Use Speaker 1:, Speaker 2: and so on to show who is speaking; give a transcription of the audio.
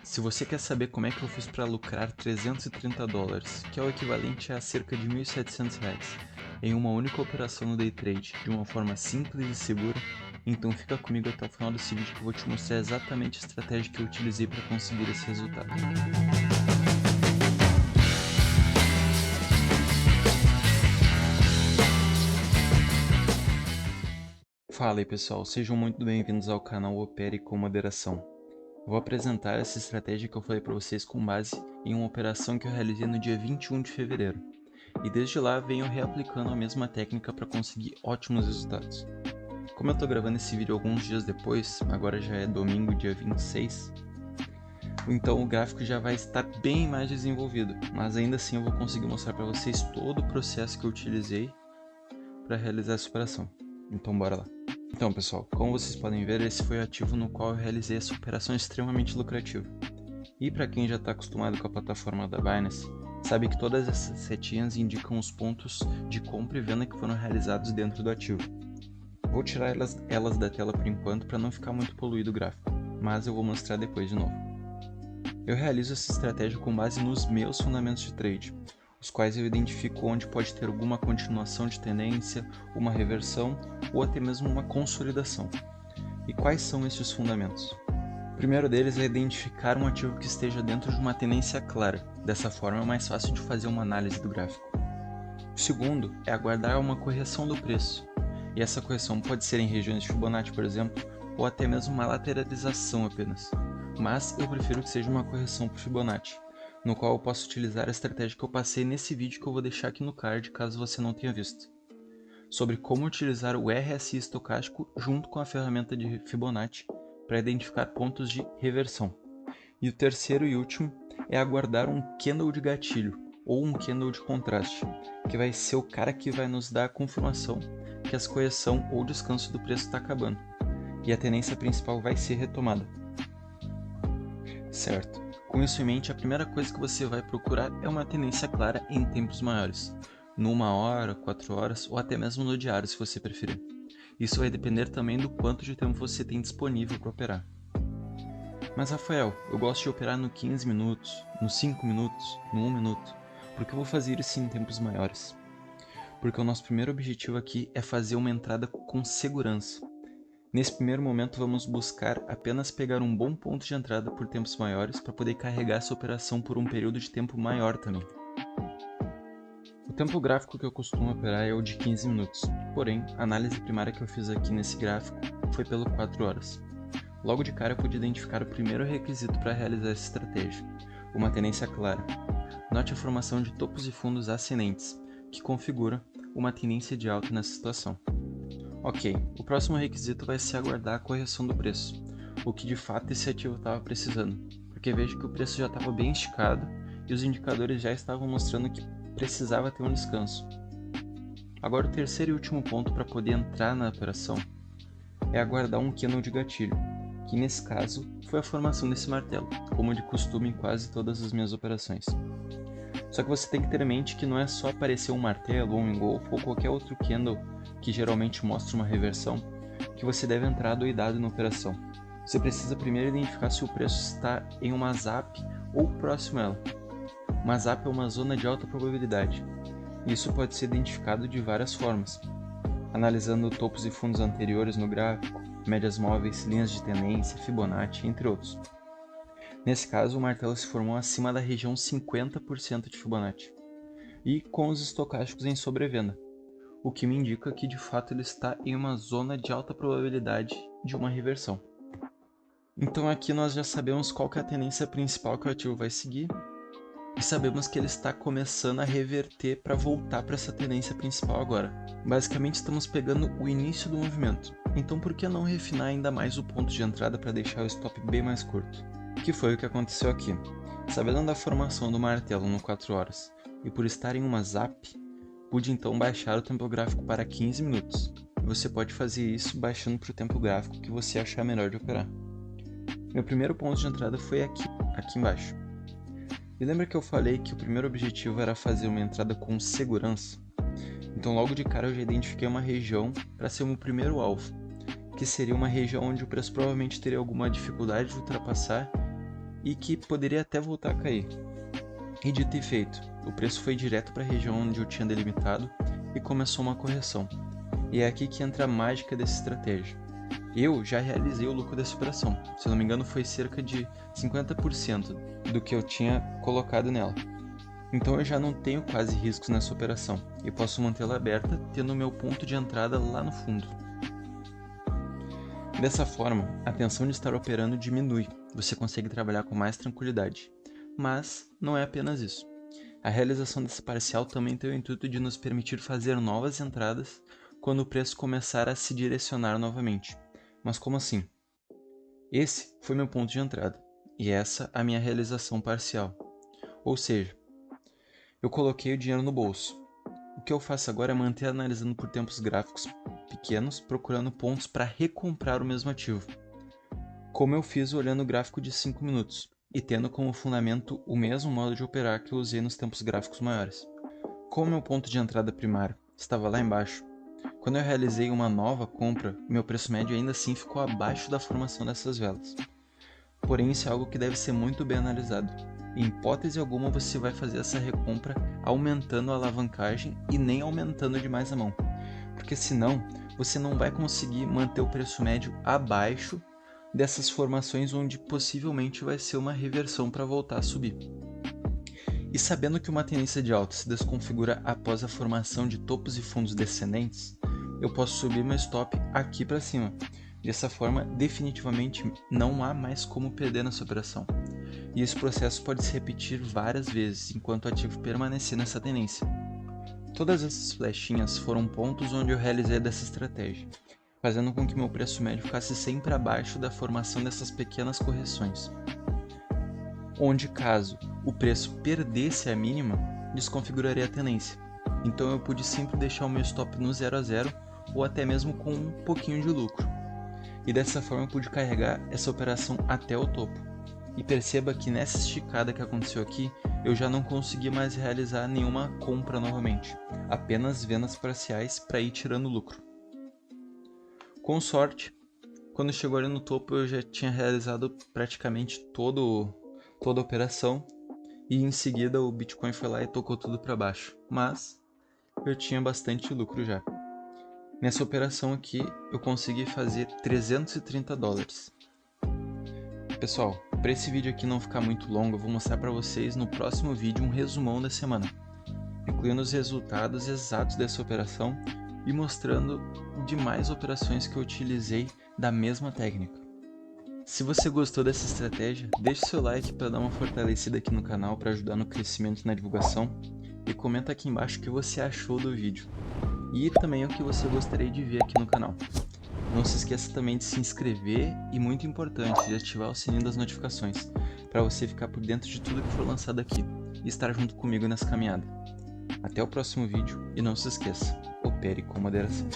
Speaker 1: Se você quer saber como é que eu fiz para lucrar $330, que é o equivalente a cerca de R$ 1.700, em uma única operação no day trade, de uma forma simples e segura, então fica comigo até o final desse vídeo que eu vou te mostrar exatamente a estratégia que eu utilizei para conseguir esse resultado. Fala aí pessoal, sejam muito bem-vindos ao canal Opere com Moderação. Eu vou apresentar essa estratégia que eu falei para vocês com base em uma operação que eu realizei no dia 21 de fevereiro. E desde lá venho reaplicando a mesma técnica para conseguir ótimos resultados. Como eu estou gravando esse vídeo alguns dias depois, agora já é domingo, dia 26, então o gráfico já vai estar bem mais desenvolvido, mas ainda assim eu vou conseguir mostrar para vocês todo o processo que eu utilizei para realizar essa operação. Então bora lá. Então pessoal, como vocês podem ver, esse foi o ativo no qual eu realizei essa operação extremamente lucrativa. E para quem já está acostumado com a plataforma da Binance, sabe que todas essas setinhas indicam os pontos de compra e venda que foram realizados dentro do ativo. Vou tirar elas da tela por enquanto para não ficar muito poluído o gráfico, mas eu vou mostrar depois de novo. Eu realizo essa estratégia com base nos meus fundamentos de trade, os quais eu identifico onde pode ter alguma continuação de tendência, uma reversão ou até mesmo uma consolidação. E quais são esses fundamentos? O primeiro deles é identificar um ativo que esteja dentro de uma tendência clara, dessa forma é mais fácil de fazer uma análise do gráfico. O segundo é aguardar uma correção do preço, e essa correção pode ser em regiões de Fibonacci, por exemplo, ou até mesmo uma lateralização apenas, mas eu prefiro que seja uma correção por Fibonacci, no qual eu posso utilizar a estratégia que eu passei nesse vídeo que eu vou deixar aqui no card caso você não tenha visto, sobre como utilizar o RSI estocástico junto com a ferramenta de Fibonacci para identificar pontos de reversão. E o terceiro e último é aguardar um candle de gatilho ou um candle de contraste, que vai ser o cara que vai nos dar a confirmação que essa correção ou descanso do preço está acabando e a tendência principal vai ser retomada. Certo. Com isso em mente, a primeira coisa que você vai procurar é uma tendência clara em tempos maiores, numa hora, 4 horas ou até mesmo no diário se você preferir. Isso vai depender também do quanto de tempo você tem disponível para operar. Mas Rafael, eu gosto de operar no 15 minutos, no 5 minutos, no 1 minuto, porque eu vou fazer isso em tempos maiores. Porque o nosso primeiro objetivo aqui é fazer uma entrada com segurança. Nesse primeiro momento vamos buscar apenas pegar um bom ponto de entrada por tempos maiores para poder carregar essa operação por um período de tempo maior também. O tempo gráfico que eu costumo operar é o de 15 minutos, porém a análise primária que eu fiz aqui nesse gráfico foi pelo 4 horas. Logo de cara eu pude identificar o primeiro requisito para realizar essa estratégia, uma tendência clara. Note a formação de topos e fundos ascendentes, que configura uma tendência de alta nessa situação. Ok, o próximo requisito vai ser aguardar a correção do preço, o que de fato esse ativo estava precisando, porque vejo que o preço já estava bem esticado e os indicadores já estavam mostrando que precisava ter um descanso. Agora o terceiro e último ponto para poder entrar na operação é aguardar um candle de gatilho, que nesse caso foi a formação desse martelo, como de costume em quase todas as minhas operações. Só que você tem que ter em mente que não é só aparecer um martelo ou um engolfo ou qualquer outro candle que geralmente mostra uma reversão que você deve entrar doidado na operação. Você precisa primeiro identificar se o preço está em uma ZAP ou próximo a ela. Uma ZAP é uma zona de alta probabilidade. Isso pode ser identificado de várias formas, analisando topos e fundos anteriores no gráfico, médias móveis, linhas de tendência, Fibonacci, entre outros. Nesse caso, o martelo se formou acima da região 50% de Fibonacci e com os estocásticos em sobrevenda, o que me indica que de fato ele está em uma zona de alta probabilidade de uma reversão. Então aqui nós já sabemos qual que é a tendência principal que o ativo vai seguir e sabemos que ele está começando a reverter para voltar para essa tendência principal agora. Basicamente estamos pegando o início do movimento, então por que não refinar ainda mais o ponto de entrada para deixar o stop bem mais curto? Que foi o que aconteceu aqui. Sabendo da formação do martelo no 4 horas e por estar em uma ZAP, pude então baixar o tempo gráfico para 15 minutos. Você pode fazer isso baixando para o tempo gráfico que você achar melhor de operar. Meu primeiro ponto de entrada foi aqui embaixo. E lembra que eu falei que o primeiro objetivo era fazer uma entrada com segurança? Então logo de cara eu já identifiquei uma região para ser o meu primeiro alvo, que seria uma região onde o preço provavelmente teria alguma dificuldade de ultrapassar e que poderia até voltar a cair. E dito e feito, o preço foi direto para a região onde eu tinha delimitado e começou uma correção. E é aqui que entra a mágica dessa estratégia. Eu já realizei o lucro dessa operação, se não me engano foi cerca de 50% do que eu tinha colocado nela. Então eu já não tenho quase riscos nessa operação e posso mantê-la aberta tendo o meu ponto de entrada lá no fundo. Dessa forma, a tensão de estar operando diminui, você consegue trabalhar com mais tranquilidade. Mas não é apenas isso. A realização desse parcial também tem o intuito de nos permitir fazer novas entradas quando o preço começar a se direcionar novamente. Mas como assim? Esse foi meu ponto de entrada, e essa a minha realização parcial. Ou seja, eu coloquei o dinheiro no bolso. O que eu faço agora é manter analisando por tempos gráficos pequenos, procurando pontos para recomprar o mesmo ativo. Como eu fiz olhando o gráfico de 5 minutos, e tendo como fundamento o mesmo modo de operar que eu usei nos tempos gráficos maiores. Como meu ponto de entrada primário estava lá embaixo, quando eu realizei uma nova compra, meu preço médio ainda assim ficou abaixo da formação dessas velas. Porém, isso é algo que deve ser muito bem analisado. Em hipótese alguma você vai fazer essa recompra aumentando a alavancagem e nem aumentando demais a mão, porque senão você não vai conseguir manter o preço médio abaixo dessas formações onde possivelmente vai ser uma reversão para voltar a subir. E sabendo que uma tendência de alta se desconfigura após a formação de topos e fundos descendentes, eu posso subir meu stop aqui para cima. Dessa forma, definitivamente não há mais como perder nessa operação. E esse processo pode se repetir várias vezes enquanto o ativo permanecer nessa tendência. Todas essas flechinhas foram pontos onde eu realizei dessa estratégia, fazendo com que meu preço médio ficasse sempre abaixo da formação dessas pequenas correções. Onde caso o preço perdesse a mínima, desconfiguraria a tendência. Então eu pude sempre deixar o meu stop no 0 a 0 ou até mesmo com um pouquinho de lucro. E dessa forma eu pude carregar essa operação até o topo. E perceba que nessa esticada que aconteceu aqui, eu já não consegui mais realizar nenhuma compra novamente, apenas vendas parciais para ir tirando lucro. Com sorte, quando chegou ali no topo eu já tinha realizado praticamente toda a operação e em seguida o Bitcoin foi lá e tocou tudo para baixo, mas eu tinha bastante lucro já. Nessa operação aqui eu consegui fazer $330. Pessoal, para esse vídeo aqui não ficar muito longo, eu vou mostrar para vocês no próximo vídeo um resumão da semana, incluindo os resultados exatos dessa operação e mostrando demais operações que eu utilizei da mesma técnica. Se você gostou dessa estratégia, deixe seu like para dar uma fortalecida aqui no canal para ajudar no crescimento e na divulgação e comenta aqui embaixo o que você achou do vídeo e também o que você gostaria de ver aqui no canal. Não se esqueça também de se inscrever e, muito importante, de ativar o sininho das notificações para você ficar por dentro de tudo que for lançado aqui e estar junto comigo nessa caminhada. Até o próximo vídeo e não se esqueça, opere com moderação.